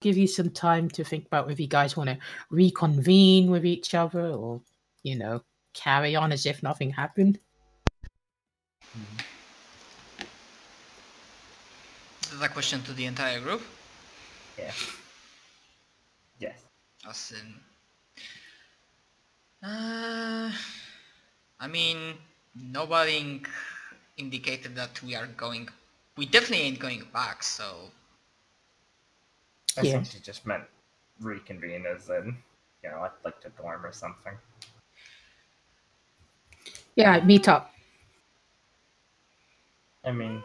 give you some time to think about if you guys want to reconvene with each other or, you know, carry on as if nothing happened. Is that a question to the entire group? Yeah. Yes. As in... I mean, nobody indicated that we are going... We definitely ain't going back, so... I Yeah. think she just meant reconvene as in, you know, like to dorm or something. Yeah, meet up. I mean...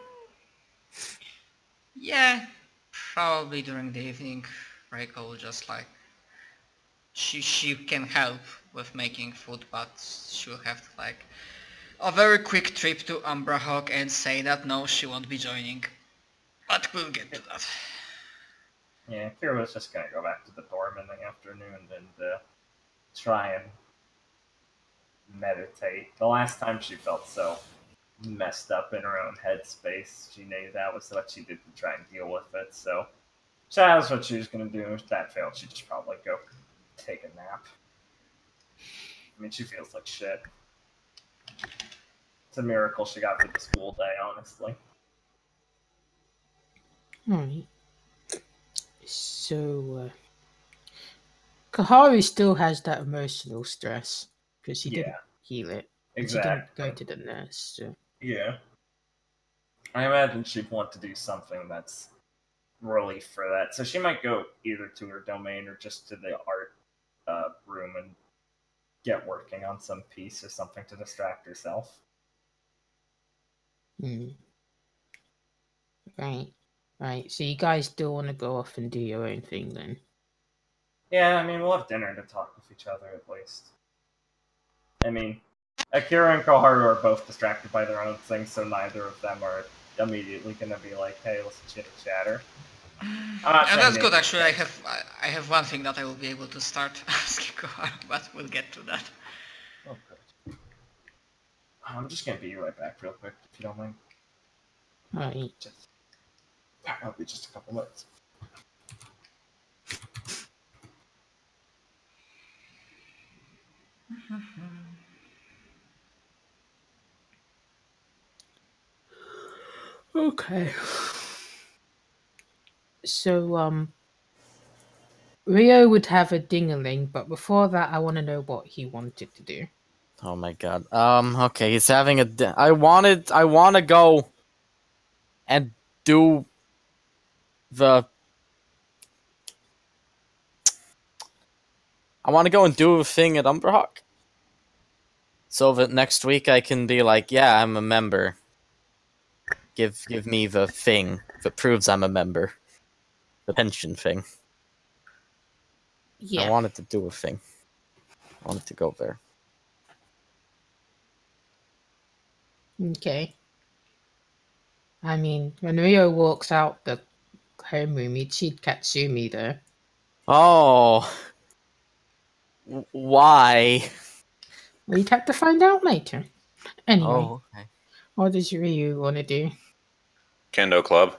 Yeah, probably during the evening. Reiko will just like... She can help with making food, but she'll have to like... A very quick trip to Umbra Hawk and say that no, she won't be joining. But we'll get to that. Yeah, Kira was just gonna go back to the dorm in the afternoon and try and meditate. The last time she felt so messed up in her own headspace, she knew that was what she did to try and deal with it, so that's what she was gonna do. If that failed, she'd just probably go take a nap. I mean, she feels like shit. It's a miracle she got through the school day, honestly. Alright. So, Kaharu still has that emotional stress because she didn't heal it. Exactly. She didn't go to the nurse. So. Yeah. I imagine she'd want to do something that's relief for that. So she might go either to her domain or just to the art room and get working on some piece or something to distract herself. Right. So you guys still want to go off and do your own thing then? Yeah, I mean, we'll have dinner to talk with each other at least. I mean, Akira and Koharu are both distracted by their own things, so neither of them are immediately going to be like, hey, let's chitter-chatter. And that's good, actually. I have one thing that I will be able to start asking Koharu, but we'll get to that. Oh, good. I'm just going to be right back real quick, if you don't mind. Alright. I'll be just a couple minutes. Okay. So, Rio would have a ding-a-ling, but before that, I want to know what he wanted to do. Oh my god. Okay, he's having a... I want to go and do the... I want to go and do a thing at Umberhawk. So that next week I can be like, yeah, I'm a member. Give me the thing that proves I'm a member. The pension thing. Yeah. I wanted to do a thing. I wanted to go there. Okay. I mean, when Rio walks out the homeroom, he'd see Katsumi there. Oh. Why? Well, you'd have to find out later. Anyway, Oh, okay. What does Ryu want to do? Kendo Club.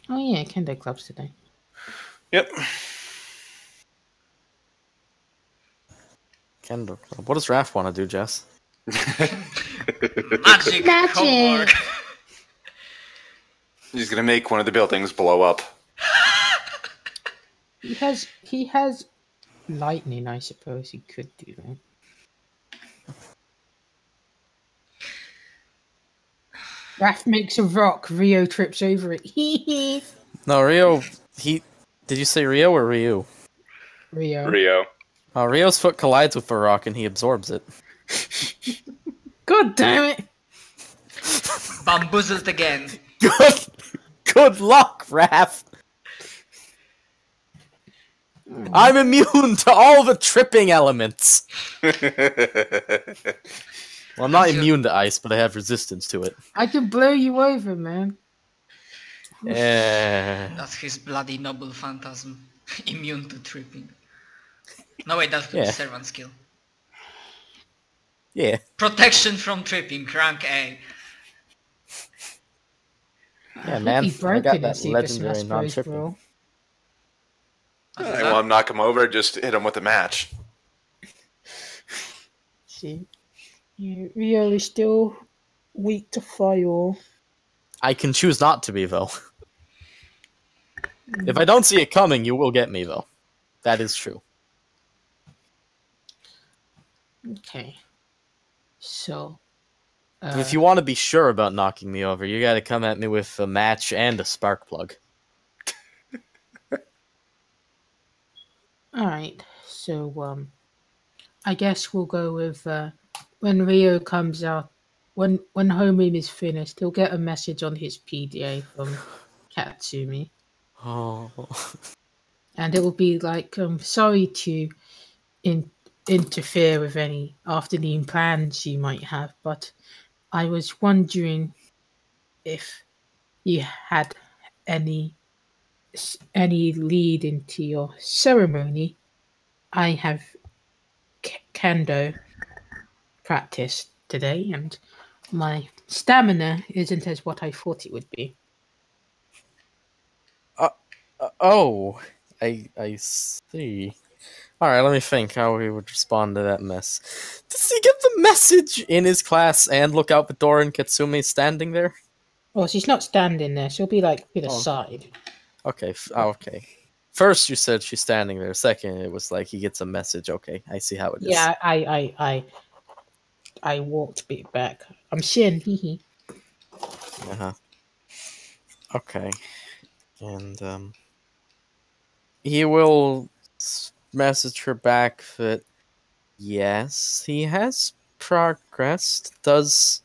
Oh yeah, Kendo Club's today. Yep. Kendo Club. What does Raph want to do, Jess? Magic! Homework. He's gonna make one of the buildings blow up. He has lightning, I suppose he could do that. Raph makes a rock, Rio trips over it. No, Rio, did you say Rio or Ryu? Rio. Oh, Rio's foot collides with the rock and he absorbs it. God damn it! Bamboozled again. Good luck, Raph! I'm immune to all the tripping elements! Well, I'm not immune to ice, but I have resistance to it. I can blow you over, man. That's his bloody noble phantasm. Immune to tripping. No, wait, that's the servant skill. Yeah. Protection from tripping, rank A. Yeah, He'd man, be I got broken in that Super legendary Smash Bros, non-tripping. bro. I want to knock him over, just hit him with a match. See, Rio is still weak to fire. I can choose not to be, though. If I don't see it coming, you will get me, though. That is true. Okay. So, But if you want to be sure about knocking me over, you gotta come at me with a match and a spark plug. alright. So, I guess we'll go with when Rio comes out. When homeroom is finished, he'll get a message on his PDA from Katsumi, Oh. and it will be like, sorry to interfere with any afternoon plans you might have, but I was wondering if you had any lead into your ceremony. I have kendo practice today, and my stamina isn't as what I thought it would be. Oh. I see. Alright, let me think how we would respond to that mess. Does he get the message in his class and look out the door and Katsumi standing there? Well, she's not standing there. She'll be like to the Oh. side. Okay, okay. First you said she's standing there. Second, it was like he gets a message. Okay, I see how it is. Yeah, I walked a bit back. I'm Shin. Hee hee. Uh-huh. Okay. And, he will message her back that, yes, he has progressed. Does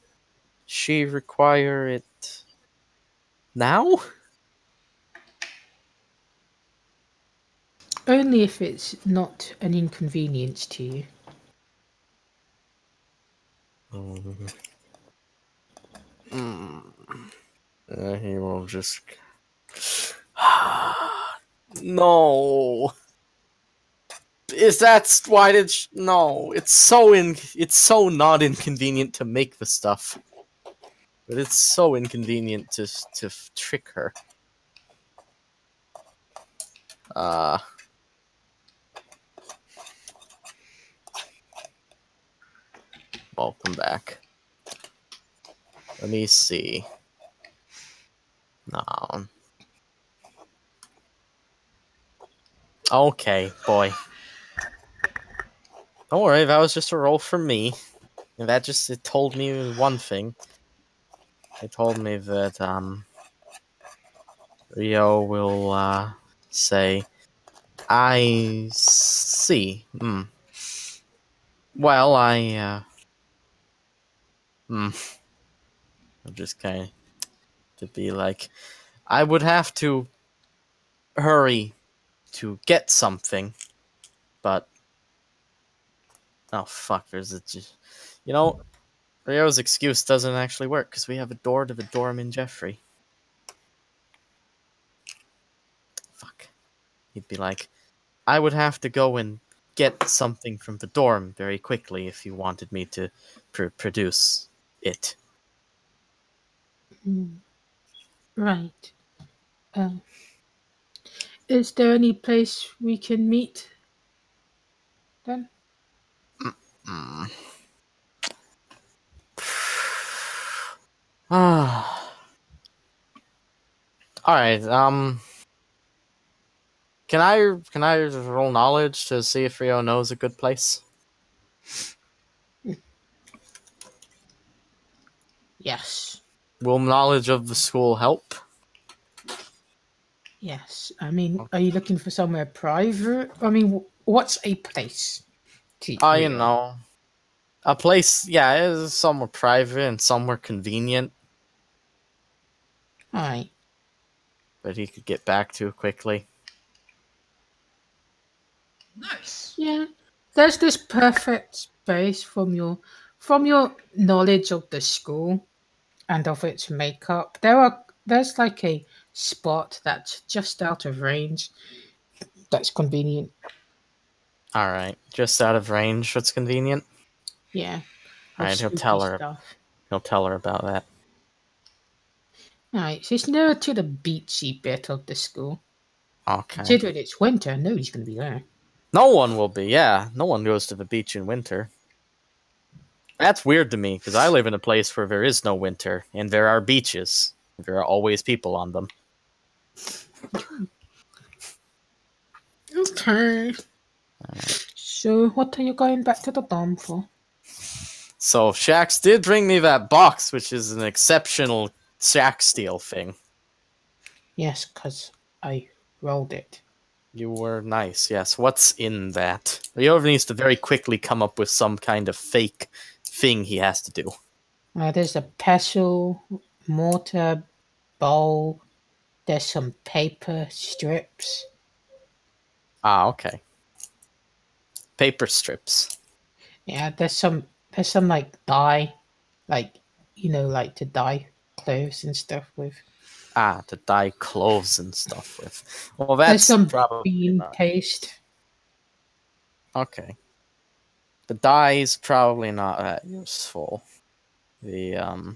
she require it now? Only if it's not an inconvenience to you. He will just... No. Is that why did no? It's so not inconvenient to make the stuff, but it's so inconvenient to trick her. Welcome back. Let me see. No. Okay, boy. Don't worry, that was just a roll for me. And that just, it told me one thing. It told me that, Rio will, say, I see. Well, I'm just kind of to be like, I would have to hurry to get something, but oh fuck, there's a, you know, Rio's excuse doesn't actually work because we have a door to the dorm in Jeffrey. Fuck. He'd be like, I would have to go and get something from the dorm very quickly if you wanted me to produce it. Right. Is there any place we can meet then? Ah. All right. Can I roll knowledge to see if Rio knows a good place? Yes. Will knowledge of the school help? Yes. I mean, are you looking for somewhere private? I mean, what's a place? To You Rio? know, a place. Yeah, is somewhere private and somewhere convenient Alright. that he could get back to quickly. Nice. Yeah. There's this perfect space from your knowledge of the school and of its makeup. There's like a spot that's just out of range. That's convenient. All right, just out of range. What's convenient? Yeah. All right, Of he'll spooky tell her. stuff. He'll tell her about that. Alright, so it's nearer to the beachy bit of the school. Okay. Considering it's winter, nobody's going to be there. No one will be, yeah. No one goes to the beach in winter. That's weird to me, because I live in a place where there is no winter, and there are beaches. There are always people on them. Okay. So, what are you going back to the dorm for? So, Shax did bring me that box, which is an exceptional Shax steal thing. Yes, because I rolled it. You were nice, yes. What's in that? Ryo needs to very quickly come up with some kind of fake thing he has to do. There's a pestle, mortar, bowl. There's some paper strips. Ah, okay. Paper strips. Yeah, there's some like dye, like like to dye clothes and stuff with. Ah, to dye clothes and stuff with. Well, There's that's some probably bean not. paste. Okay. The dye's probably not that useful. The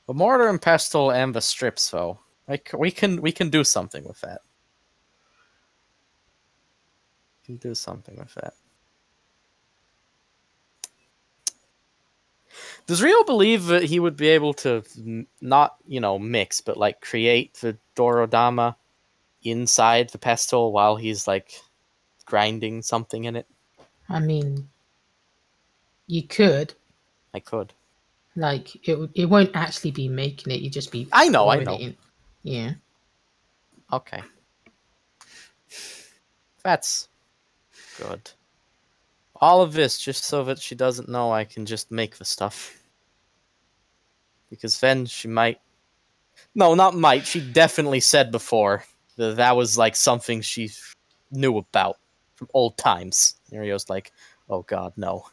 mortar and pestle and the strips, though. Like we can do something with that. We can do something with that. Does Rio believe that he would be able to not, mix, but like create the Dorodama inside the pestle while he's like grinding something in it? I mean, you could. I could. Like it won't actually be making it. You just be. I know. pouring it in. Yeah. Okay. That's good. All of this just so that she doesn't know I can just make the stuff. Because then she might... No, not might. She definitely said before that was like something she knew about from old times. Rio's like, oh god, no.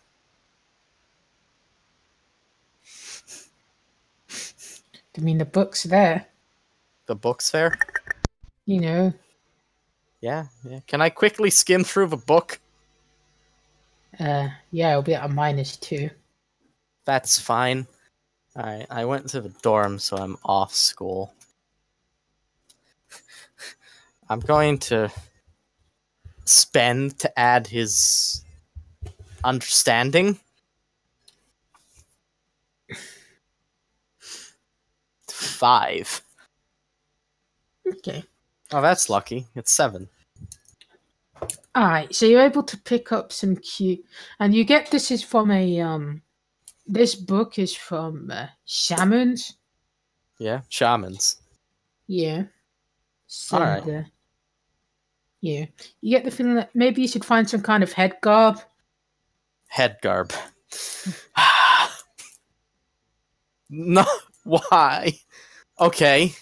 I mean, the book's there. The book's there? Yeah. Can I quickly skim through the book? Yeah, it'll be at a -2. That's fine. Alright, I went to the dorm, so I'm off school. I'm going to spend to add his understanding. 5. Okay. Oh, that's lucky. It's 7. Alright, so you're able to pick up some cute, and you get this is from a this book is from shamans. Yeah, shamans. Yeah. So Alright. yeah, you get the feeling that maybe you should find some kind of head garb. Head garb. No, why? Okay.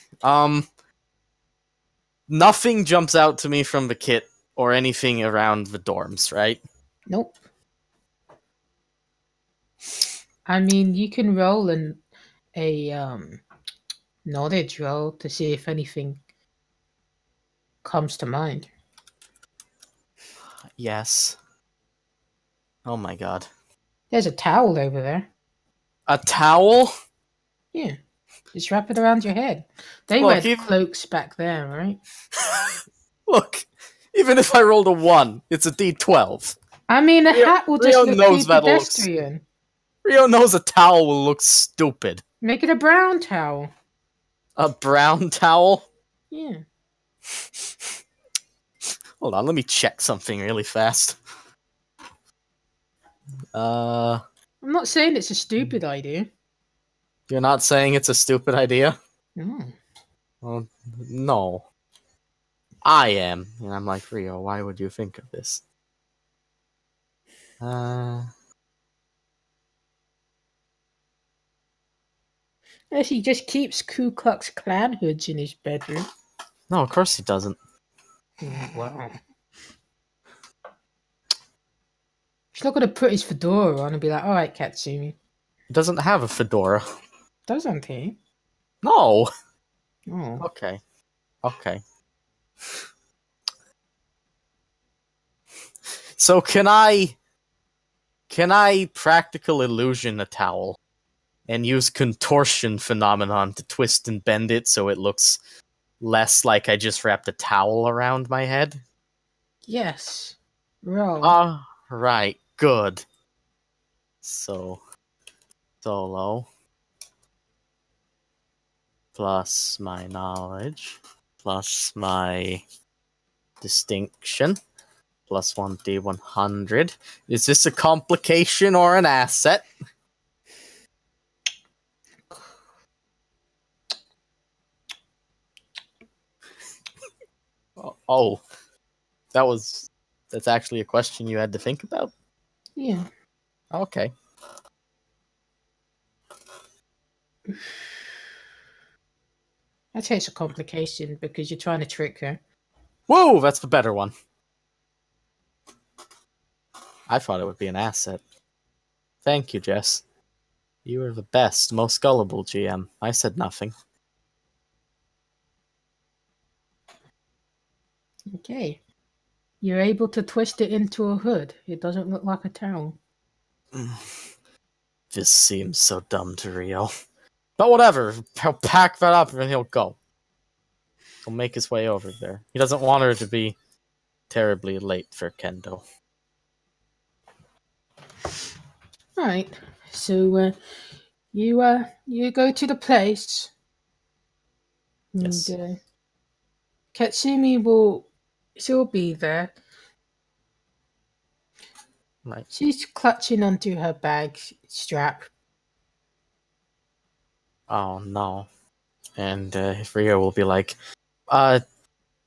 Nothing jumps out to me from the kit or anything around the dorms, right? Nope. I mean, you can roll a knowledge roll to see if anything comes to mind. Yes. Oh my god. There's a towel over there. A towel? Yeah. Just wrap it around your head. They Look, wear cloaks back there, right? Look, even if I rolled a 1, it's a D12. I mean, a hat will just Rio look knows too that'll look pedestrian. Rio knows a towel will look stupid. Make it a brown towel. A brown towel? Yeah. Hold on, let me check something really fast. I'm not saying it's a stupid idea. You're not saying it's a stupid idea? No. Well, no. I am. And I'm like, Rio, why would you think of this? Yes, he just keeps Ku Klux Klan hoods in his bedroom. No, of course he doesn't. Wow. He's not going to put his fedora on and be like, alright, Katsumi. He doesn't have a fedora. Doesn't he? No! Oh. Okay. So can I practical illusion a towel? and use contortion phenomenon to twist and bend it so it looks less like I just wrapped a towel around my head? Yes. Roll. Right, good. So, solo plus my knowledge plus my distinction plus 1d100. Is this a complication or an asset? Oh, that's actually a question you had to think about? Yeah. Okay. I'd say it's a complication because you're trying to trick her. Whoa, that's the better one. I thought it would be an asset. Thank you, Jess. You are the best, most gullible GM. I said nothing. Okay. You're able to twist it into a hood. It doesn't look like a towel. This seems so dumb to Rio. But whatever, he'll pack that up and he'll go. He'll make his way over there. He doesn't want her to be terribly late for Kendo. Right. So you go to the place. Yes. And Katsumi she'll be there. Right. She's clutching onto her bag strap. Oh no. And Rio will be like,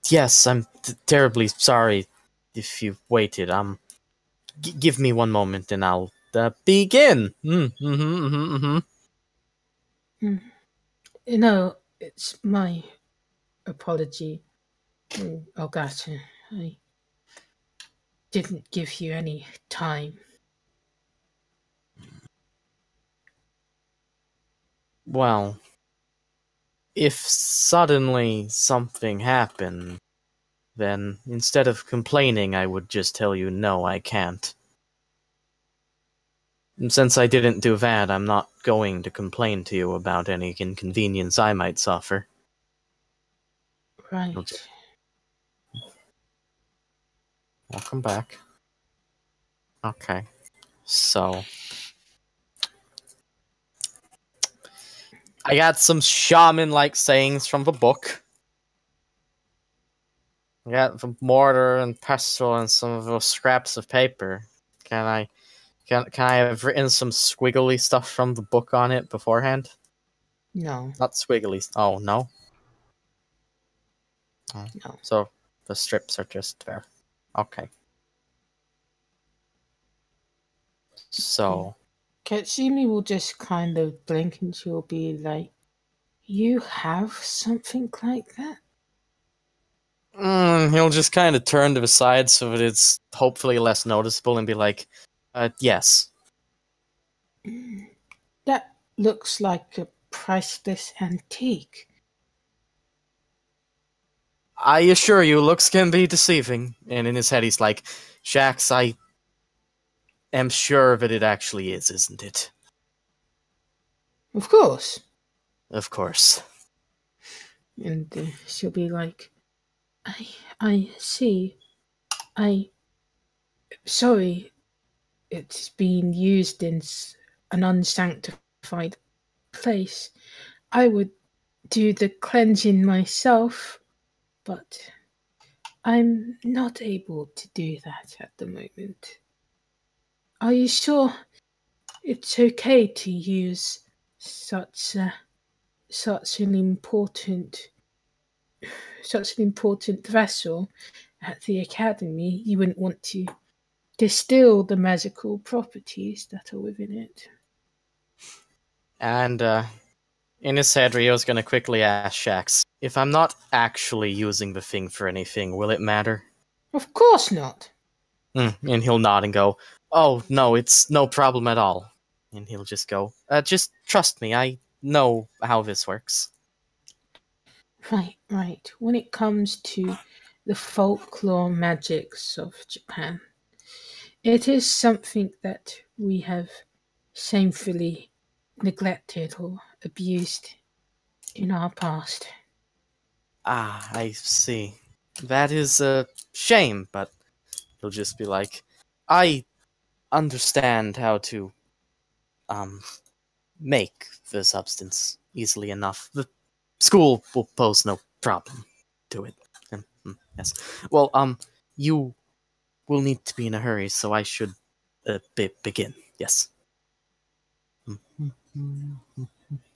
yes, I'm terribly sorry if you've waited. Give me one moment and I'll begin. No, it's my apology. Ogata. I didn't give you any time. Well, if suddenly something happened, then instead of complaining, I would just tell you no, I can't. And since I didn't do that, I'm not going to complain to you about any inconvenience I might suffer. Right. Welcome back. Okay. So, I got some shaman-like sayings from the book. I got the mortar and pestle and some of those scraps of paper. Can I have written some squiggly stuff from the book on it beforehand? No. Not squiggly. Oh, no? Oh. No. So, the strips are just there. Okay. So... Katsumi will just kind of blink and she'll be like, you have something like that? He'll just kind of turn to the side so that it's hopefully less noticeable and be like, yes. That looks like a priceless antique. I assure you, looks can be deceiving. And in his head he's like, Shax, I am sure that it actually is, isn't it? Of course. Of course. And she'll be like, I see. Sorry, it's been used in an unsanctified place. I would do the cleansing myself, but I'm not able to do that at the moment. Are you sure it's okay to use such an important vessel at the academy? You wouldn't want to distill the magical properties that are within it. And in his head, Rio's gonna quickly ask Shax, if I'm not actually using the thing for anything, will it matter? Of course not. And he'll nod and go, oh, no, it's no problem at all. And he'll just go, just trust me, I know how this works. Right. When it comes to the folklore magics of Japan, it is something that we have shamefully neglected or abused in our past. Ah, I see. That is a shame, but he'll just be like, I understand how to make the substance easily enough. The school will pose no problem to it. Yes. Well, you will need to be in a hurry, so I should begin. Yes. Do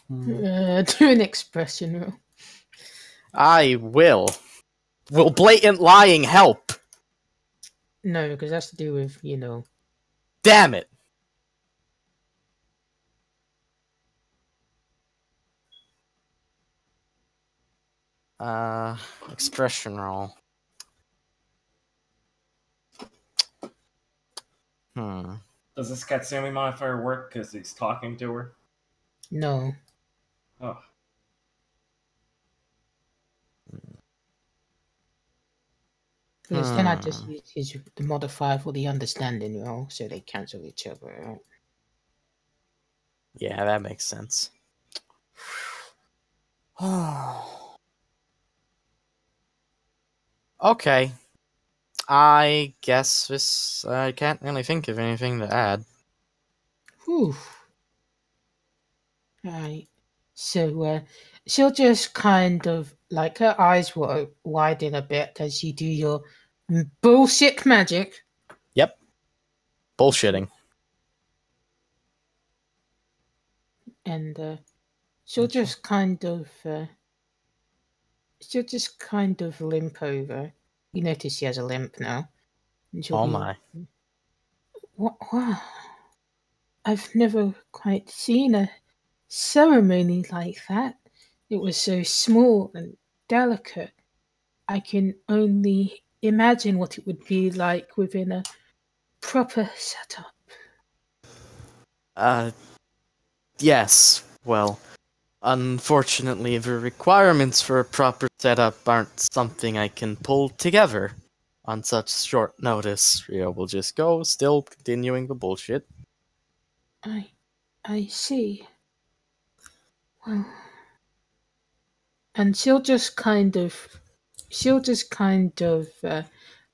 an expression roll. I will. Will blatant lying help? No, because that's to do with, Damn it! Expression roll. Does this Katsumi modifier work because he's talking to her? No. Oh. Because then I just use the modifier for the understanding roll, so they cancel each other out. Yeah, that makes sense. Okay. I guess this... I can't really think of anything to add. Whew. Right. So, she'll just kind of, like, her eyes will widen a bit as you do your bullshit magic. Yep. Bullshitting. And, she'll just kind of limp over. You notice she has a limp now. And she'll Oh be my. Wow. I've never quite seen a ceremony like that. It was so small and delicate. I can only imagine what it would be like within a proper setup. Yes. Well, unfortunately, the requirements for a proper setup aren't something I can pull together on such short notice. Rio will just go, still continuing the bullshit. I see. Well, and she'll just kind of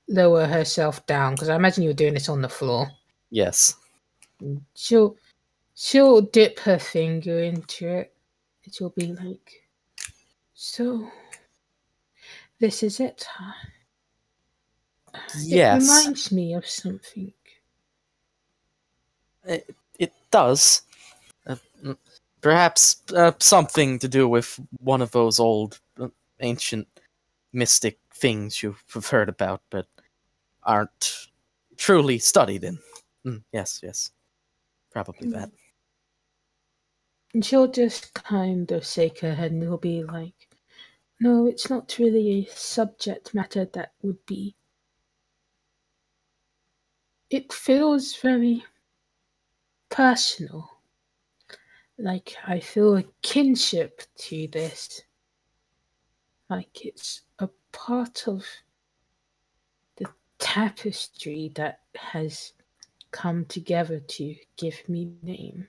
lower herself down, because I imagine you're doing this on the floor. Yes. She'll dip her finger into it. And she'll be like, "So, this is it, huh? It Yes. reminds me of something." It does. Perhaps something to do with one of those old ancient mystic things you've heard about, but aren't truly studied in. Yes. Probably that. And she'll just kind of shake her head and he'll be like, "No, it's not really a subject matter that would be. It feels very personal. Like I feel a kinship to this. Like it's a part of the tapestry that has come together to give me name."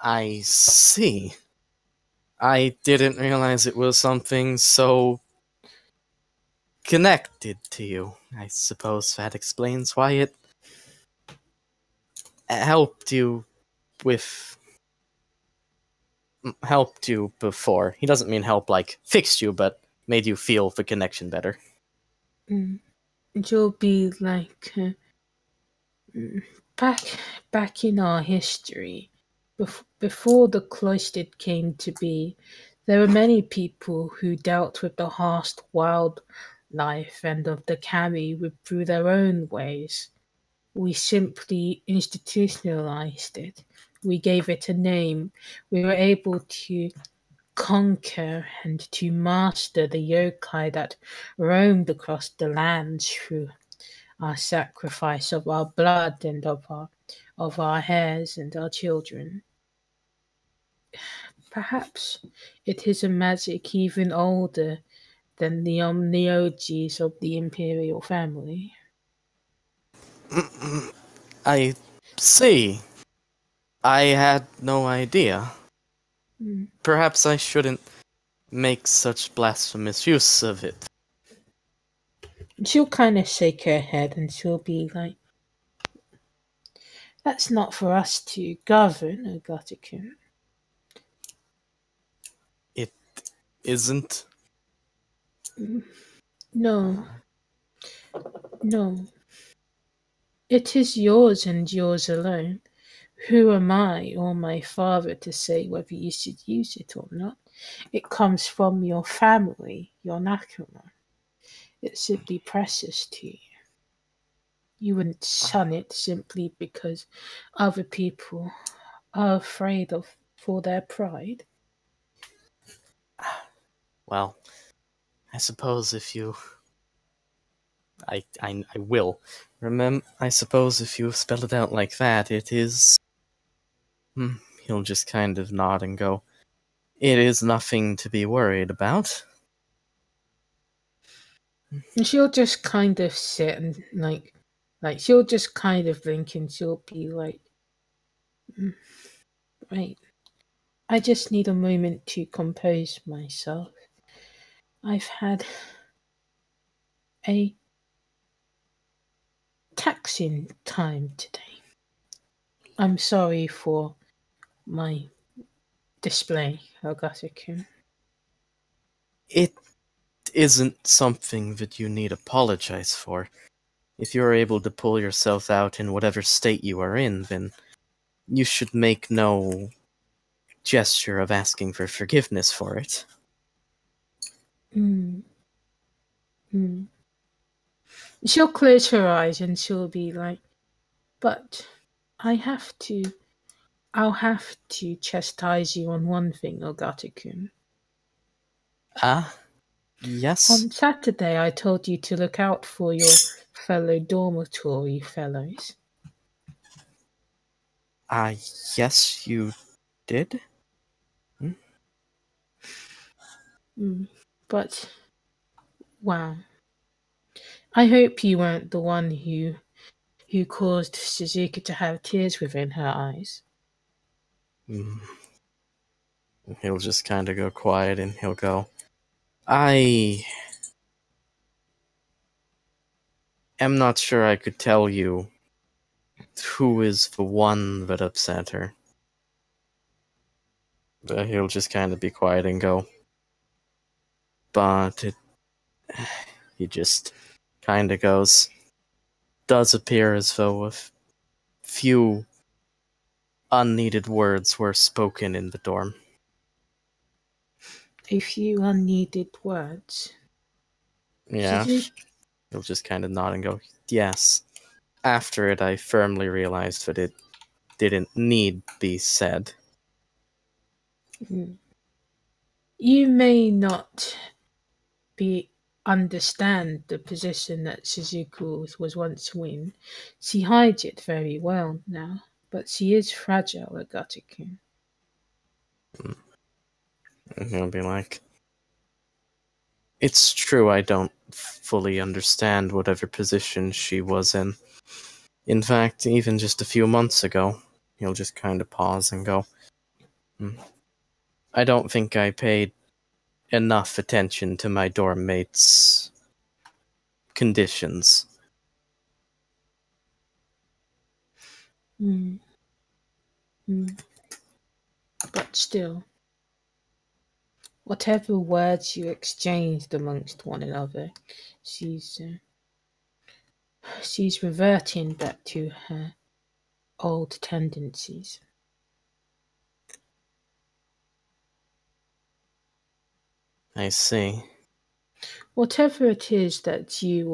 I see. I didn't realize it was something so connected to you. I suppose that explains why it helped you before. He doesn't mean help like fixed you, but made you feel the connection better. And she'll be like, back in our history, before the cloistered came to be, there were many people who dealt with the harsh wildlife and of the carry through their own ways. We simply institutionalized it. We gave it a name. We were able to conquer and to master the yokai that roamed across the land through our sacrifice of our blood and of our hairs and our children. Perhaps it is a magic even older than the Omnioges of the imperial family. I see. I had no idea. Mm. Perhaps I shouldn't make such blasphemous use of it. She'll kind of shake her head and she'll be like, "That's not for us to govern, Ogatakun." It isn't. No, no. It is yours and yours alone. Who am I or my father to say whether you should use it or not? It comes from your family, your nakama. It should be precious to you. You wouldn't shun it simply because other people are afraid of for their pride. Well, I suppose if you... I will. I suppose if you spell it out like that, it is... He'll just kind of nod and go, "It is nothing to be worried about." And she'll just kind of sit and like she'll just kind of blink and she'll be like, right. I just need a moment to compose myself. I've had a taxing time today. I'm sorry for my display, Ogatakun. It isn't something that you need apologize for. If you're able to pull yourself out in whatever state you are in, then you should make no gesture of asking for forgiveness for it. Mm. Mm. She'll close her eyes and she'll be like, but I'll have to chastise you on one thing, Ogatakun. Ah, yes? On Saturday, I told you to look out for your fellow dormitory fellows. Ah, yes, you did? But, wow. I hope you weren't the one who caused Suzuki to have tears within her eyes. Mm. He'll just kind of go quiet and he'll go, "I am not sure I could tell you who is the one that upset her." But he'll just kind of be quiet and go, "But it..." He just kind of goes, "Does appear as though a few unneeded words were spoken in the dorm." A few unneeded words. Yeah. Suzuki, He'll just kind of nod and go, "Yes." After it, I firmly realized that it didn't need be said. you may not be understand the position that Suzuki was once in. She hides it very well now, but she is fragile, Ogatakun. And he'll be like, "It's true I don't fully understand whatever position she was in. In fact, even just a few months ago," he'll just kind of pause and go, "I don't think I paid enough attention to my dorm mates' conditions." Mm. But still, whatever words you exchanged amongst one another, she's she's reverting back to her old tendencies. I see. Whatever it is that you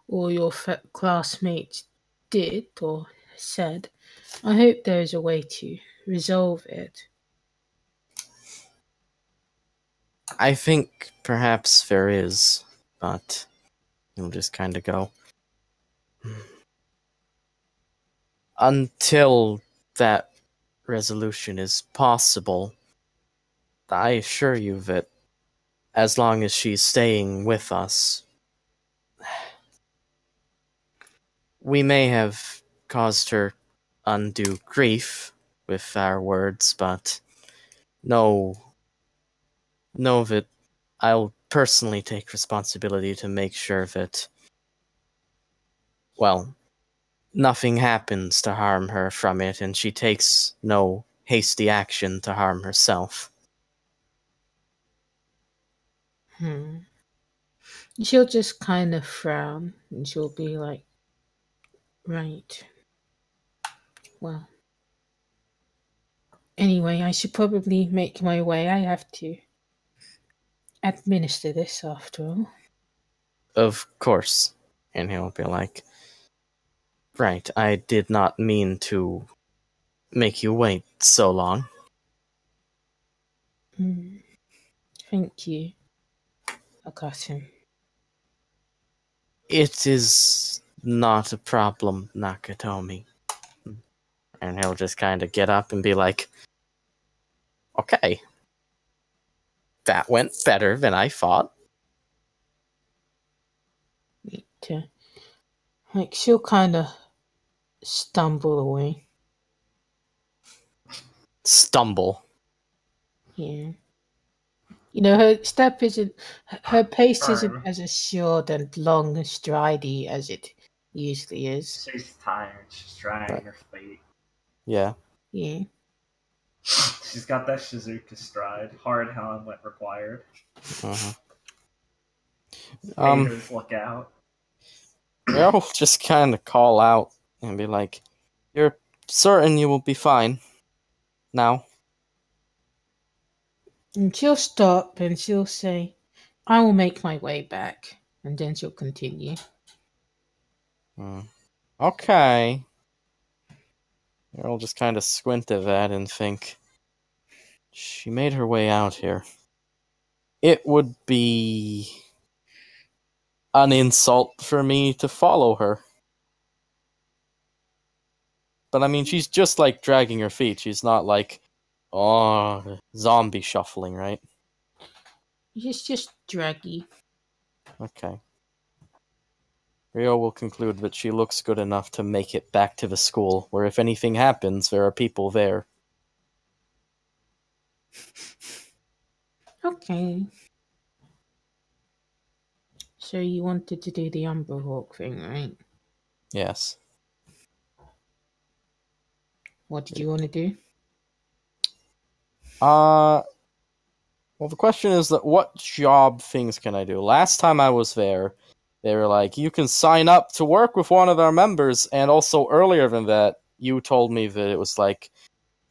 or your classmates did or said, I hope there is a way to resolve it. I think perhaps there is, but he'll just kind of go, "Until that resolution is possible, I assure you that as long as she's staying with us, we may have caused her undue grief with our words, but know that I'll personally take responsibility to make sure that, well, nothing happens to harm her from it, and she takes no hasty action to harm herself. She'll just kind of frown, and she'll be like, right. Well, anyway, I should probably make my way. I have to administer this after all. Of course. And he'll be like, right, I did not mean to make you wait so long. Thank you. I got him. It is not a problem, Nakatomi. And he'll just kind of get up and be like, okay. That went better than I thought. Like, she'll kind of stumble away. Stumble. Yeah. You know, her step isn't, her pace isn't as assured and long and stridey as it usually is. She's tired. She's dragging her feet. Yeah. Yeah. She's got that Shizuka stride. Hard helmet required. Haters, look out. I'll just kind of call out and be like, you're certain you will be fine now? And she'll stop and she'll say, I will make my way back. And then she'll continue. Okay. I'll just kind of squint at that and think, she made her way out here. It would be an insult for me to follow her. But I mean, she's just like dragging her feet. She's not like, zombie shuffling, right? It's just draggy. Okay. Rio will conclude that she looks good enough to make it back to the school, where if anything happens, there are people there. Okay. So you wanted to do the Umber Hawk thing, right? Yes. What did you want to do? Well, the question is that what job things can I do? Last time I was there, they were like, you can sign up to work with one of our members, and also earlier than that, you told me that it was like,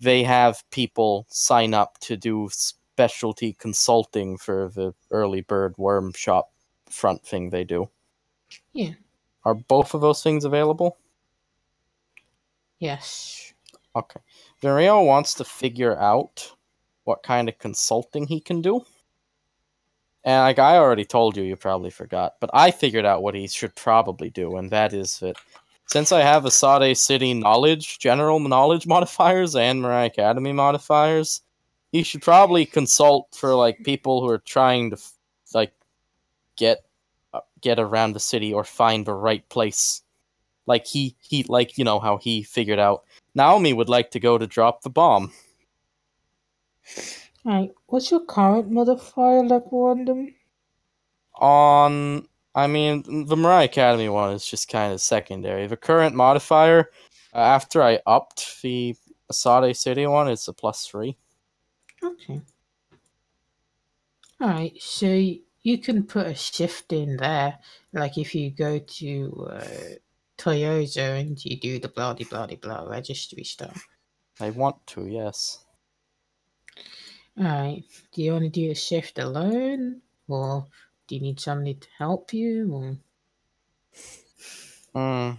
they have people sign up to do specialty consulting for the early bird worm shop front thing they do. Yeah. Are both of those things available? Yes. Okay. Rio wants to figure out what kind of consulting he can do. And like I already told you, you probably forgot, but I figured out what he should probably do, and that is that since I have Asade City knowledge, general knowledge modifiers, and Mirai Academy modifiers, he should probably consult for like people who are trying to like get around the city or find the right place. Like he like, you know how he figured out Naomi would like to go to drop the bomb. Right. What's your current modifier level on them? I mean, the Mirai Academy one is just kind of secondary. The current modifier, after I upped the Asade City one, it's a +3. Okay. Alright, so you can put a shift in there. Like if you go to Toyota and you do the blah blah blah registry stuff. I want to, yes. Alright, do you want to do a shift alone? Or do you need somebody to help you? Or...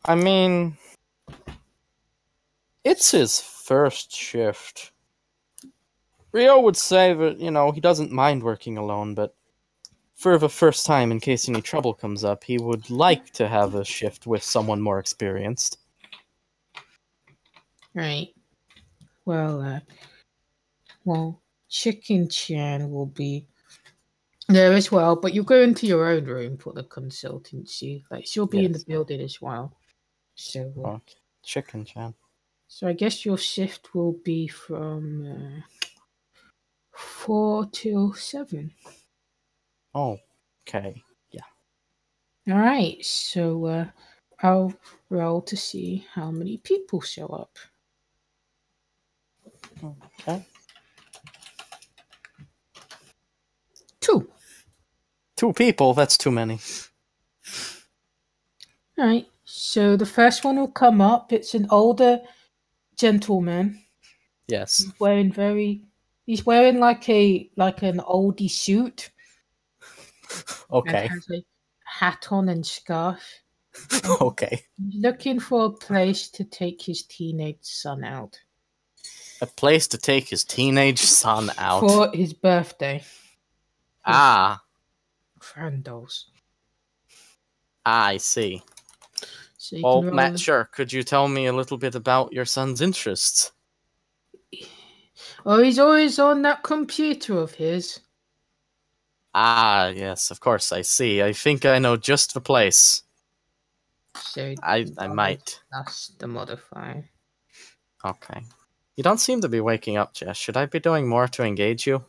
I mean, it's his first shift. Rio would say that, you know, he doesn't mind working alone, but for the first time, in case any trouble comes up, he would like to have a shift with someone more experienced. Right. Well, Chicken Chan will be there as well, but you'll go into your own room for the consultancy. Like she'll be in the Yes. building as well. So, Okay. Chicken Chan. so I guess your shift will be from 4 till 7. Oh, okay. Yeah. All right. So I'll roll to see how many people show up. Okay. 2. 2 people, that's too many. All right. So the first one will come up. It's an older gentleman. Yes. He's wearing like an oldie suit Okay. and has a hat on and scarf. Okay. He's looking for a place to take his teenage son out A place to take his teenage son out. for his birthday. Ah, Frandos. I see. So you Well, can roll Matt, sure. Could you tell me a little bit about your son's interests? Oh, he's always on that computer of his. Ah, yes, of course, I see. I think I know just the place. So I might. That's the modifier. Okay. You don't seem to be waking up, Jess. Should I be doing more to engage you?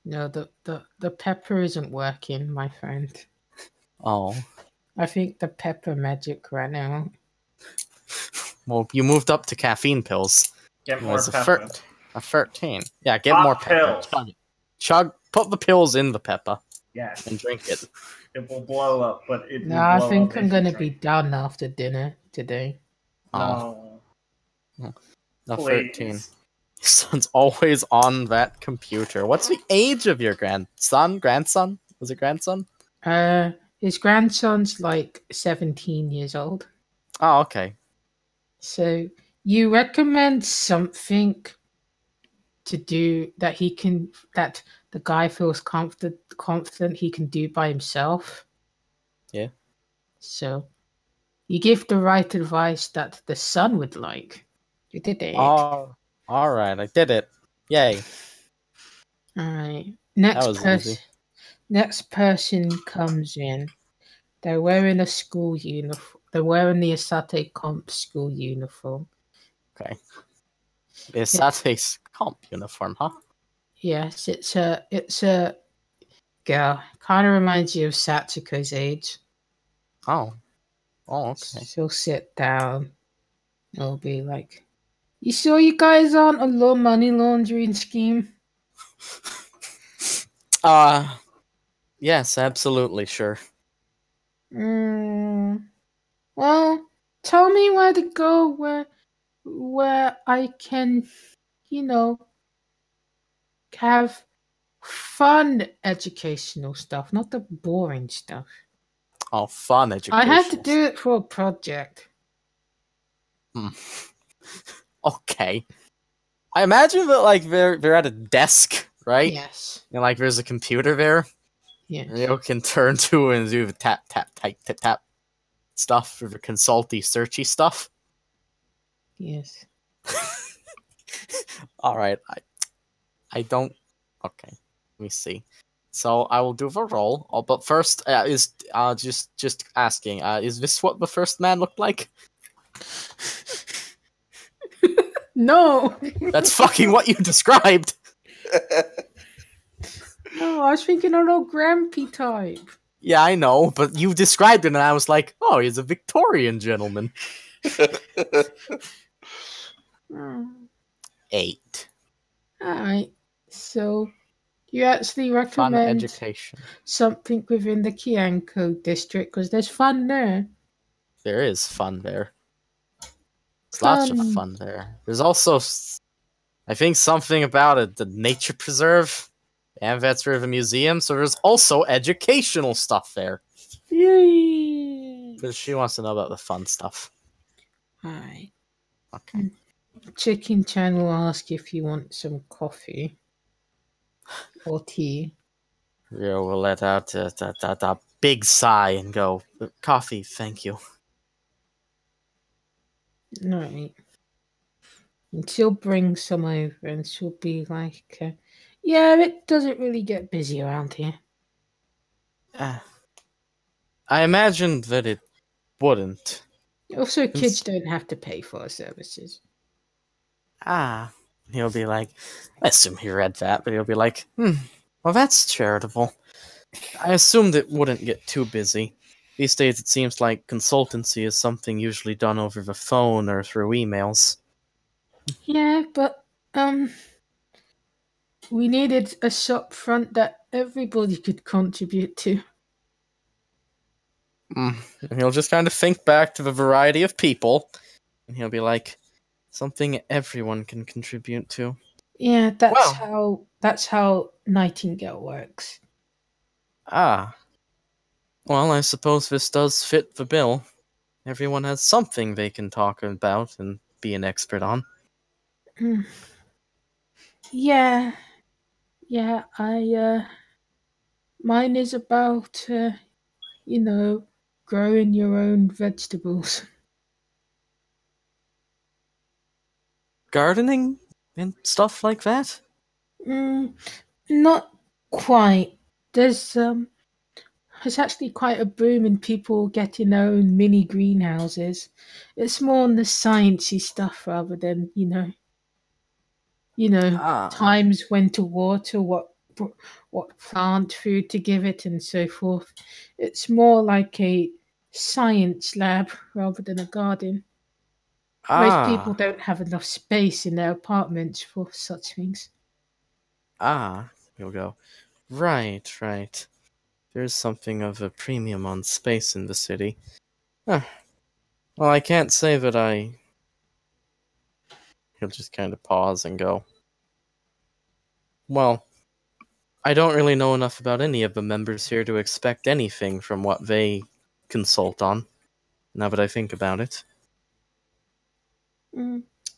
No, the pepper isn't working, my friend. Oh. I think the pepper magic ran out. Well, you moved up to caffeine pills. Get It more was pepper. a 13. Yeah, get Pop more pepper. pills. Chug it. Put the pills in the pepper Yes. and drink it. It will blow up, but it No, will I blow think up I'm if gonna you be drink. done after dinner today. Oh, No. no, Please. 13. Your son's always on that computer. What's the age of your grandson? Grandson? Was it grandson? His grandson's like 17 years old. Oh, okay. So you recommend something to do that that the guy feels confident he can do by himself. Yeah. So you give the right advice that the son would like. You did it. Oh, all right. I did it. Yay. All right. That was easy. Next person comes in. They're wearing a school uniform. They're wearing the Asate Comp school uniform. Okay. The Sate's comp uniform, huh? Yes, it's a girl. Kind of reminds you of Satsuko's age. Oh. Oh, okay. She'll sit down. It'll be like, "You sure you guys aren't a low money laundering scheme?" Yes, absolutely, sure. Well, tell me where to go where I can, you know, have fun educational stuff, not the boring stuff. Oh, fun education. I had to do it for a project. Okay. I imagine that like they're at a desk, right? Yes. And like there's a computer there. Yes. And you can turn to and do the tap tap type tap tap stuff for the consulty searchy stuff. Yes. All right. I don't. Okay. Let me see. So I will do the roll. Oh, but first, just asking. Is this what the first man looked like? No. That's fucking what you described. No, I was thinking a little Grampy type. Yeah, I know, but you described it, and I was like, oh, he's a Victorian gentleman. 8. Alright. So you actually Fun recommend education. something within the Kianko district because there's fun there. There is fun there. There's lots of fun there. There's also, I think, something about it, the nature preserve, and that's for the museum. So there's also educational stuff there. Yay! Because she wants to know about the fun stuff. Alright. Okay. Chicken Chan will ask if you want some coffee or tea. Rio will let out a big sigh and go, coffee, thank you. Alright. And she'll bring some over and she'll be like, yeah, it doesn't really get busy around here. I imagined that it wouldn't. Also, kids don't have to pay for our services. Ah. He'll be like, I assume he read that, but he'll be like, well, that's charitable. I assumed it wouldn't get too busy. These days it seems like consultancy is something usually done over the phone or through emails. Yeah, but we needed a shop front that everybody could contribute to. And he'll just kind of think back to the variety of people, and he'll be like, something everyone can contribute to. Yeah, that's how Nightingale works. Ah. Well, I suppose this does fit the bill. Everyone has something they can talk about and be an expert on. Yeah, mine is about growing your own vegetables. Gardening and stuff like that? Not quite. There's actually quite a boom in people getting their own mini greenhouses. It's more on the sciencey stuff rather than Ah. times when to water, what plant food to give it, and so forth. It's more like a science lab rather than a garden. Most people Ah. don't have enough space in their apartments for such things. Ah. You'll go, right. There's something of a premium on space in the city. Huh. Well, I can't say that I... He'll just kind of pause and go, well, I don't really know enough about any of the members here to expect anything from what they consult on, now that I think about it.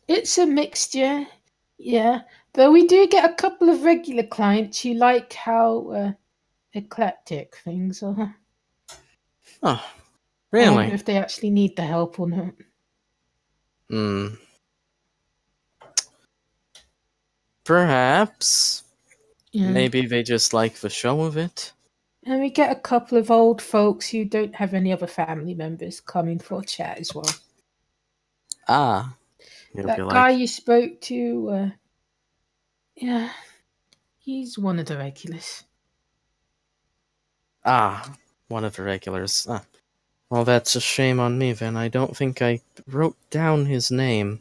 It's a mixture, yeah. Though we do get a couple of regular clients who like how eclectic things are. Oh, I wonder really? if they actually need the help or not. Perhaps. Yeah. Maybe they just like the show of it. And we get a couple of old folks who don't have any other family members coming for a chat as well. Ah. He'll be That like, guy you spoke to, yeah, he's one of the regulars. ah, one of the regulars. Ah. Well, that's a shame on me then. I don't think I wrote down his name.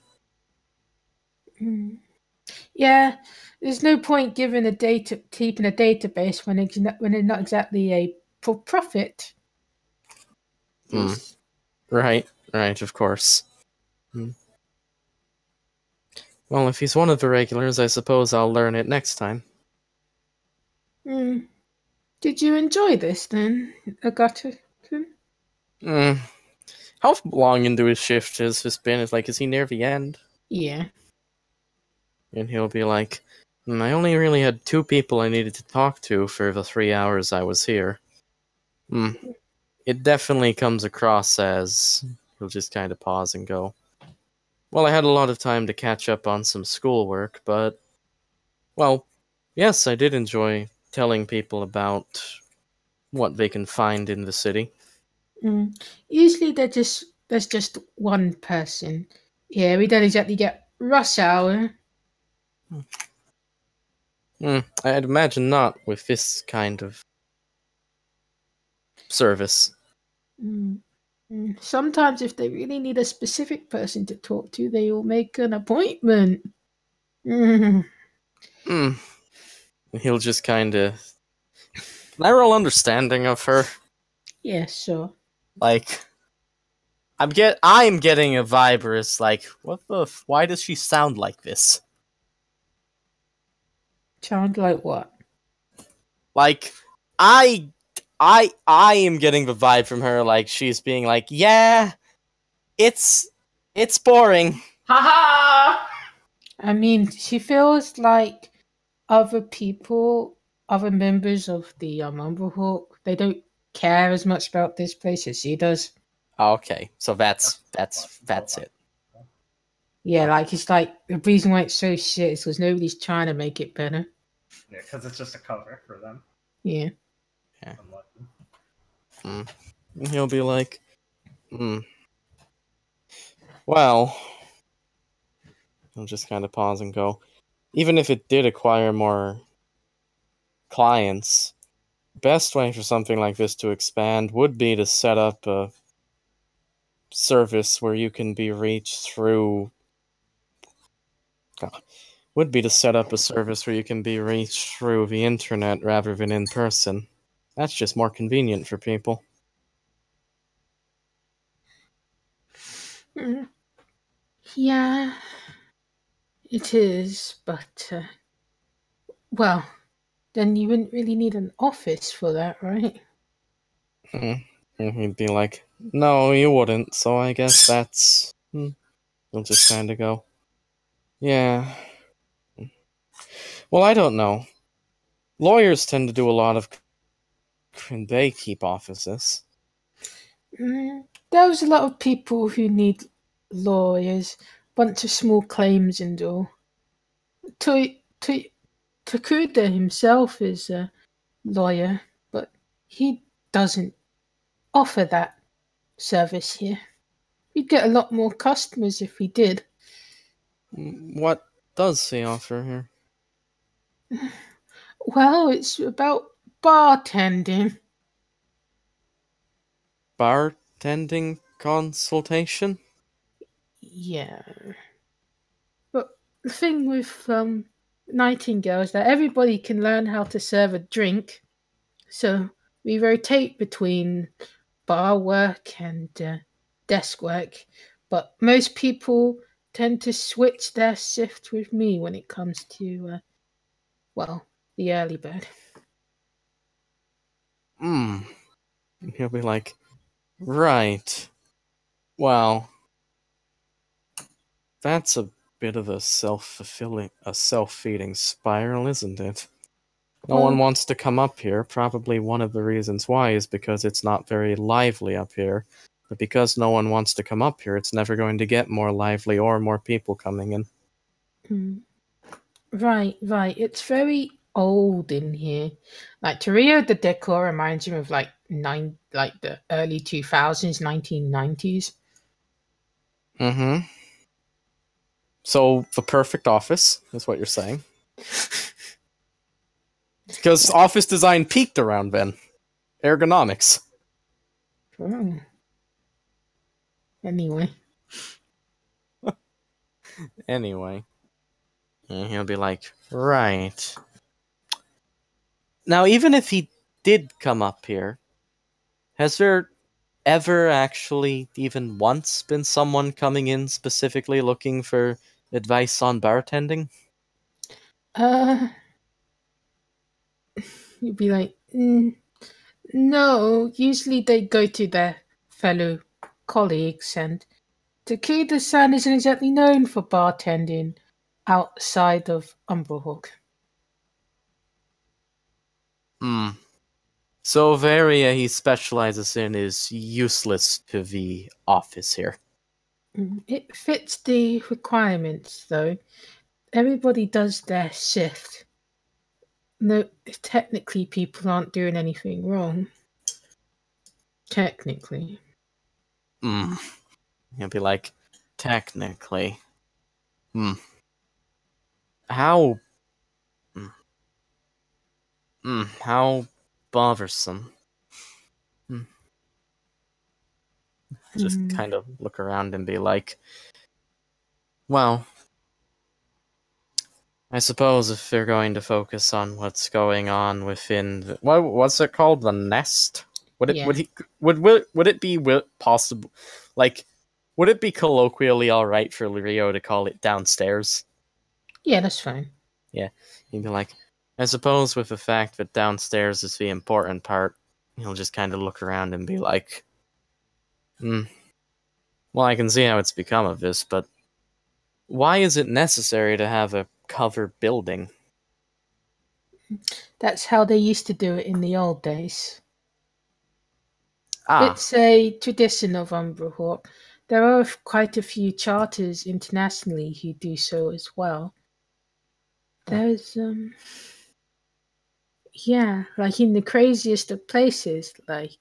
Yeah, there's no point keeping a database when it's not exactly a for profit. Right, of course. Well, if he's one of the regulars, I suppose I'll learn it next time. Did you enjoy this then, Agata? How long into his shift has this been? Is he near the end? Yeah. And he'll be like, I only really had 2 people I needed to talk to for the 3 hours I was here. It definitely comes across as... He'll just kind of pause and go, well, I had a lot of time to catch up on some schoolwork, but... Well, yes, I did enjoy telling people about what they can find in the city. Usually there's just one person. Yeah, we don't exactly get rush hour. I'd imagine not with this kind of service. Sometimes if they really need a specific person to talk to, they will make an appointment. He'll just kind of... Can I roll understanding of her? Yeah, sure. Like, I'm getting a vibe where it's like, why does she sound like this? Sound like what? Like, I am getting the vibe from her, like, she's being like, yeah, it's boring. Haha! I mean, she feels like other people, other members of the Umberhawk, they don't care as much about this place as she does. Okay, so that's it. Yeah, like it's like the reason why it's so shit is because nobody's trying to make it better. Yeah, because it's just a cover for them. Yeah. Yeah. Unlucky. And he'll be like, well, he'll just kind of pause and go, even if it did acquire more clients, best way for something like this to expand would be to set up a service where you can be reached through the internet rather than in person. That's just more convenient for people. Yeah, it is, but, well, then you wouldn't really need an office for that, right? And he'd be like, no, you wouldn't, so I guess that's... He'll just kind of go, yeah. Well, I don't know. Lawyers tend to do a lot of... and they keep offices. There's a lot of people who need lawyers, bunch of small claims and all. To, to, Takuda himself is a lawyer, but he doesn't offer that service here. We'd get a lot more customers if we did. What does he offer here? Well, it's about bartending. Bartending consultation? Yeah. But the thing with Nightingale is that everybody can learn how to serve a drink. So we rotate between bar work and desk work. But most people tend to switch their shift with me when it comes to, the early bird. He'll be like, right. Well, that's a bit of a self-feeding spiral, isn't it? No one wants to come up here. Probably one of the reasons why is because it's not very lively up here. But because no one wants to come up here, it's never going to get more lively or more people coming in. Right. It's very old in here. Like Torrio, the decor reminds me of like the early 2000s, 1990s. So the perfect office is what you're saying. Because office design peaked around then. Ergonomics. Oh. Anyway. And he'll be like, right. Now, even if he did come up here, has there ever actually even once been someone coming in specifically looking for advice on bartending? You'd be like, no. Usually they go to their fellow colleagues, and Takeda-san isn't exactly known for bartending outside of Umbrahawk. So the area he specializes in is useless to the office here. It fits the requirements, though. Everybody does their shift. No, technically, people aren't doing anything wrong. Technically. He'll be like, technically. How... how bothersome. Just kind of look around and be like, well, I suppose if they're going to focus on what's going on within the, what's it called, the nest? Would it be possible, like, would it be colloquially all right for Rio to call it downstairs? Yeah, that's fine. Yeah, he'd be like, I suppose with the fact that downstairs is the important part, he'll just kind of look around and be like, well, I can see how it's become of this, but why is it necessary to have a covered building? That's how they used to do it in the old days. Ah. It's a tradition of Umbrahawk. There are quite a few charters internationally who do so as well. There's Yeah, like in the craziest of places, like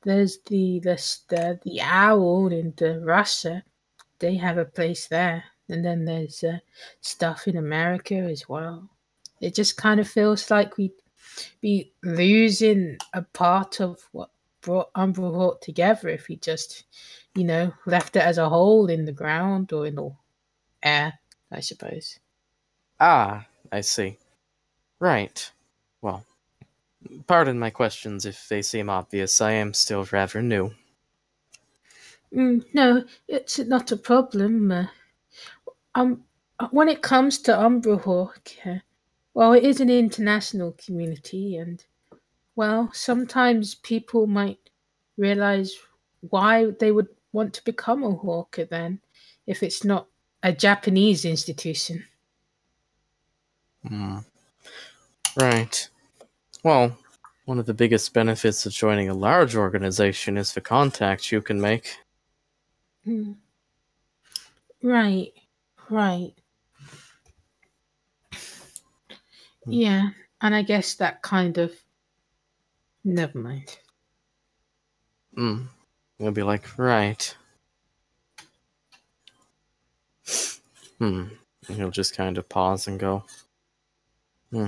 there's the owl in Russia. They have a place there, and then there's stuff in America as well. It just kind of feels like we'd be losing a part of what brought Umberhort together if we just, left it as a hole in the ground or in the air, I suppose. Ah, I see. Right. Well, pardon my questions if they seem obvious. I am still rather new. No, it's not a problem. Um, when it comes to Umberhawk, well, it is an international community, and well, sometimes people might realize why they would want to become a hawker then, if it's not a Japanese institution. Hmm. Right. Well, one of the biggest benefits of joining a large organization is the contacts you can make. Hmm. Right, right. Hmm. Yeah, and I guess that kind of. Never mind. Hmm. You'll be like, right. Hmm. And he'll just kind of pause and go, hmm.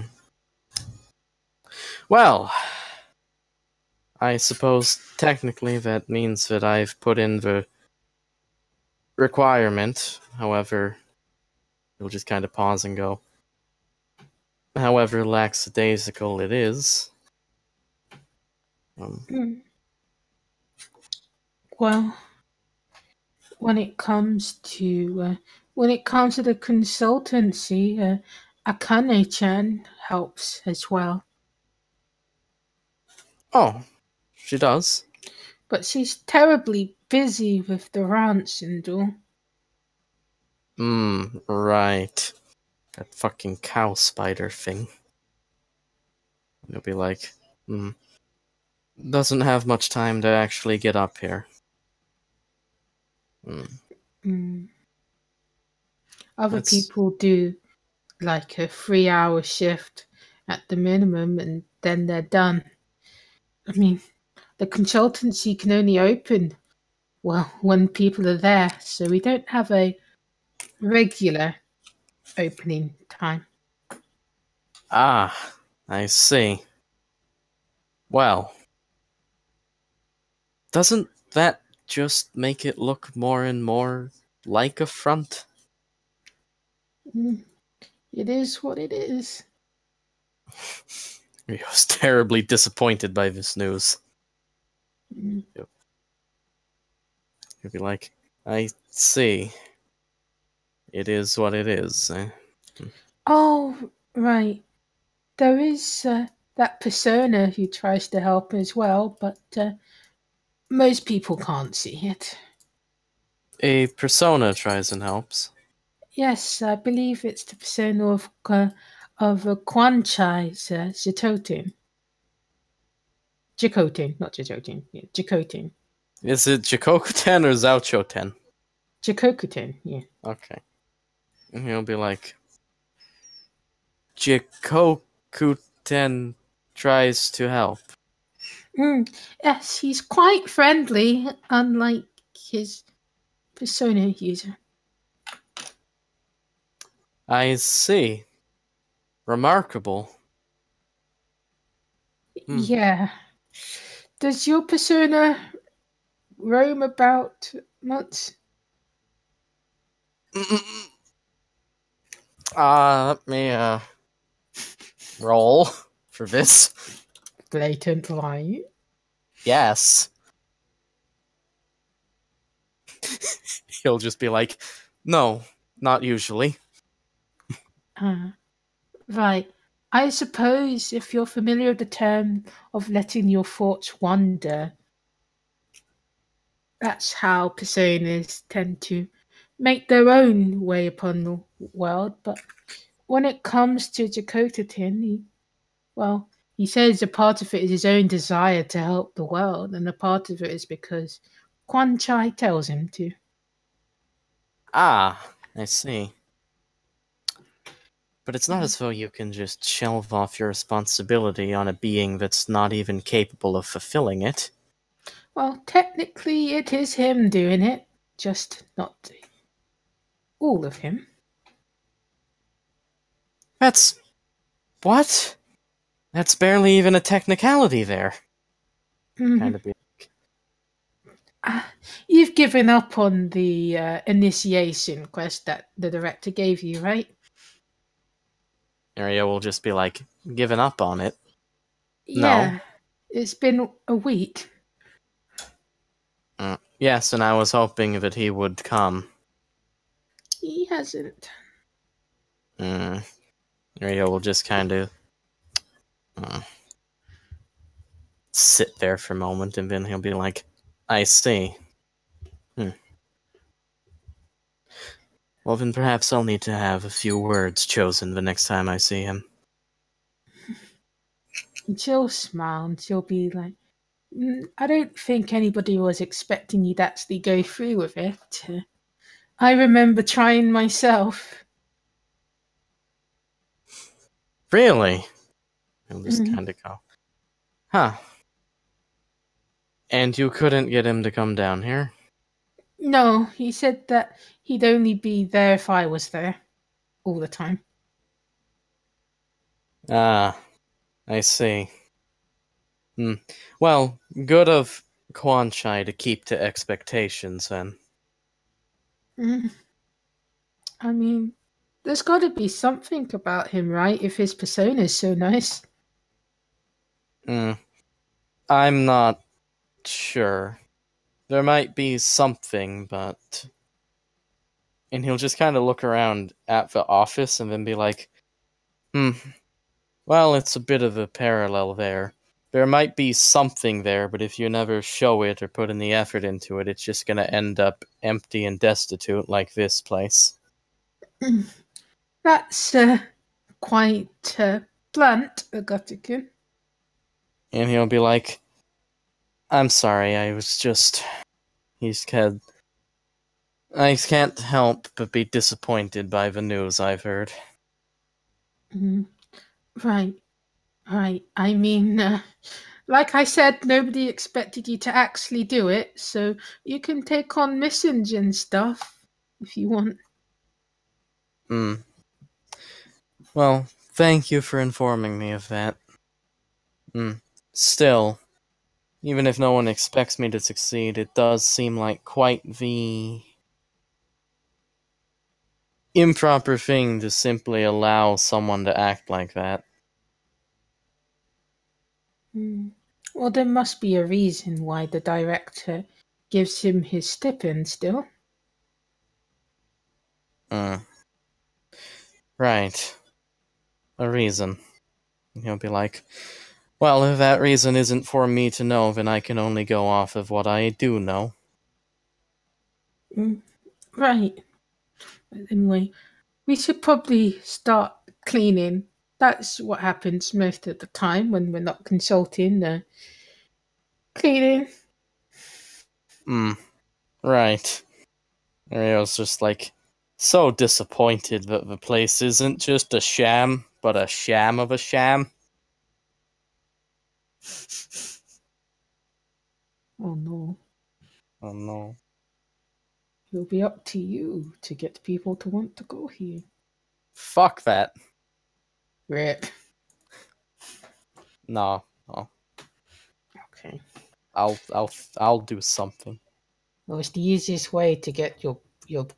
Well, I suppose technically that means that I've put in the requirement. However, he'll just kind of pause and go, however lackadaisical it is. Hmm. Well, when it comes to the consultancy, Akane-chan helps as well, Oh, she does? but she's terribly busy with the ranch and all. Right. That fucking cow spider thing. You'll be like, doesn't have much time to actually get up here. Mm. Other That's people do like a 3-hour shift at the minimum, and then they're done. I mean, the consultancy can only open well when people are there, so we don't have a regular opening time. I see. Well, doesn't that just make it look more and more like a front? Mm. It is what it is. He was terribly disappointed by this news. Mm. He'll be like, I see. It is what it is. Oh, right. There is that persona who tries to help as well, but most people can't see it. A persona tries and helps. Yes, I believe it's the persona of Quan Chai's Jitotin. Jikotin, not Jitotin. Yeah, Jikotin. Is it Jikoku-ten or Zoucho-ten? Jikokutin, yeah. Okay. And he'll be like, Jikoku-ten tries to help. Yes, he's quite friendly, unlike his persona user. I see. Remarkable. Yeah. Does your persona roam about much? Let me, roll for this. Blatant lie. Yes. He'll just be like, no, not usually. Right. I suppose if you're familiar with the term of letting your thoughts wander, that's how personas tend to make their own way upon the world. But when it comes to Jakotatin, he says a part of it is his own desire to help the world, and a part of it is because Quan Chai tells him to. I see. But it's not as though you can just shelve off your responsibility on a being that's not even capable of fulfilling it. Well, technically it is him doing it, just not all of him. That's... what? That's barely even a technicality there. Mhm. Kind of be... You've given up on the initiation quest that the director gave you, right? Aria will just be like, giving up on it. Yeah. It's been a week. Yes, and I was hoping that he would come. He hasn't. Aria will just kind of sit there for a moment, and then he'll be like, I see. Well, then perhaps I'll need to have a few words chosen the next time I see him. And she'll smile and she'll be like, I don't think anybody was expecting you to actually go through with it. I remember trying myself. Really? He'll just kind of go, huh. And you couldn't get him to come down here? No, he said that he'd only be there if I was there all the time. Ah, I see. Well, good of Quan Chai to keep to expectations, then. I mean, there's got to be something about him, right? If his persona is so nice. I'm not sure. There might be something, but... And he'll just kind of look around at the office and then be like, well, it's a bit of a parallel there. There might be something there, but if you never show it or put any effort into it, it's just gonna end up empty and destitute like this place. That's quite blunt, Agotikin. And he'll be like, I'm sorry, I was just... I can't help but be disappointed by the news I've heard. Right. I mean, like I said, nobody expected you to actually do it, so you can take on missions and stuff if you want. Well, thank you for informing me of that. Still, even if no one expects me to succeed, it does seem like quite the improper thing to simply allow someone to act like that. Well, there must be a reason why the director gives him his stipend still. Right. A reason. He'll be like, well, if that reason isn't for me to know, then I can only go off of what I do know. Right. Anyway, we should probably start cleaning. That's what happens most of the time when we're not consulting. Cleaning. Right. Ario's just like, so disappointed that the place isn't just a sham, but a sham of a sham. Oh no. Oh no. It'll be up to you to get people to want to go here. Fuck that. Rip. No. Okay. I'll do something. Well, it's the easiest way to get your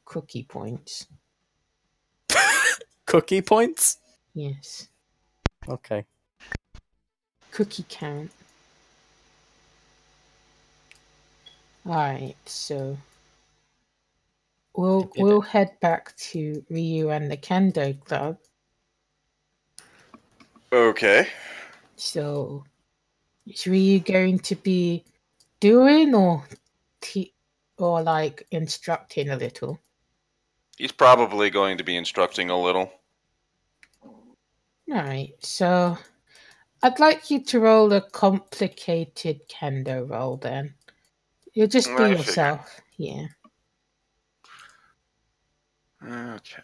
cookie points. Cookie points? Yes. Okay. Cookie count. Alright, so we'll head back to Ryu and the Kendo Club. Okay. So is Ryu going to be doing or like instructing a little? He's probably going to be instructing a little. Alright, so I'd like you to roll a complicated kendo roll then. You'll just be I yourself. Yeah. Okay.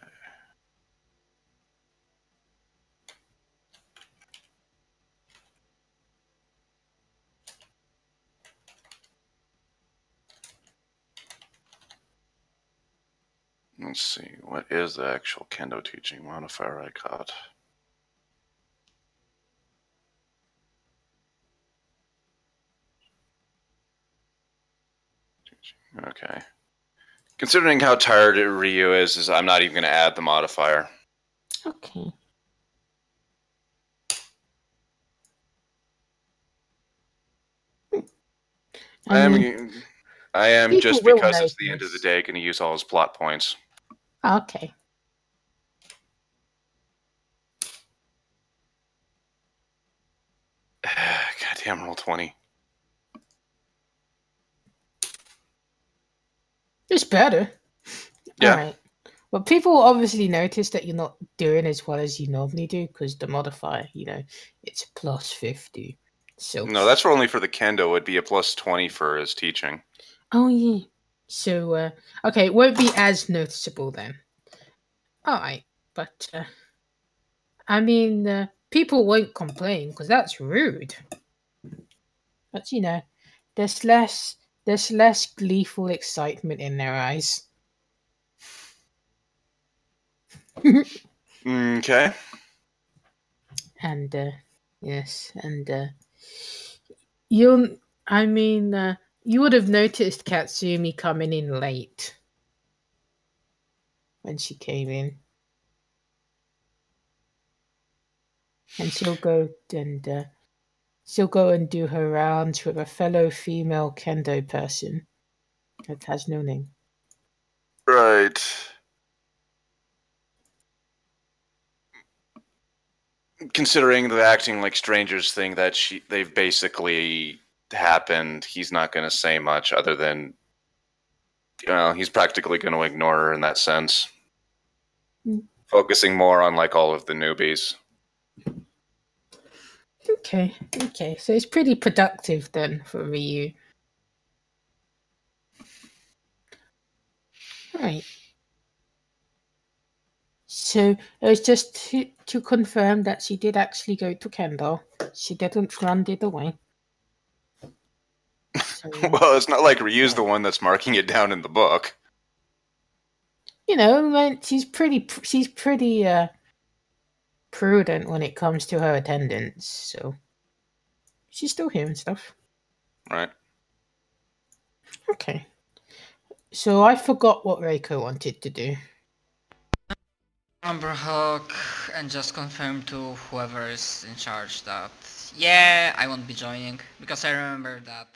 Let's see. What is the actual kendo teaching modifier I got? Okay. Considering how tired Ryu is I'm not even going to add the modifier. Okay. I am people just will because it's the end of the notice. day going to use all his plot points. Okay. Goddamn, roll 20. It's better. Yeah. Alright. But people will obviously notice that you're not doing as well as you normally do because the modifier, it's plus 50. So No, that's only for the kendo. Would be a plus 20 for his teaching. Oh yeah. So okay, it won't be as noticeable then. Alright, but I mean people won't complain because that's rude. But there's less gleeful excitement in their eyes. Okay. And yes, and you you would have noticed Katsumi coming in late when she came in. And she'll go and do her rounds with a fellow female kendo person that has no name. Right. Considering the acting like strangers thing that they've basically happened, he's not going to say much other than, he's practically going to ignore her in that sense. Focusing more on like all of the newbies. Okay. So it's pretty productive then for Ryu. Right. So it was just to confirm that she did actually go to Kendo. She didn't run it away. So, Well, it's not like Ryu's the one that's marking it down in the book. she's pretty prudent when it comes to her attendance. So she's still here and stuff. Right. Okay. So I forgot what Reiko wanted to do. Number Hawk and just confirm to whoever is in charge that yeah, I won't be joining because I remember that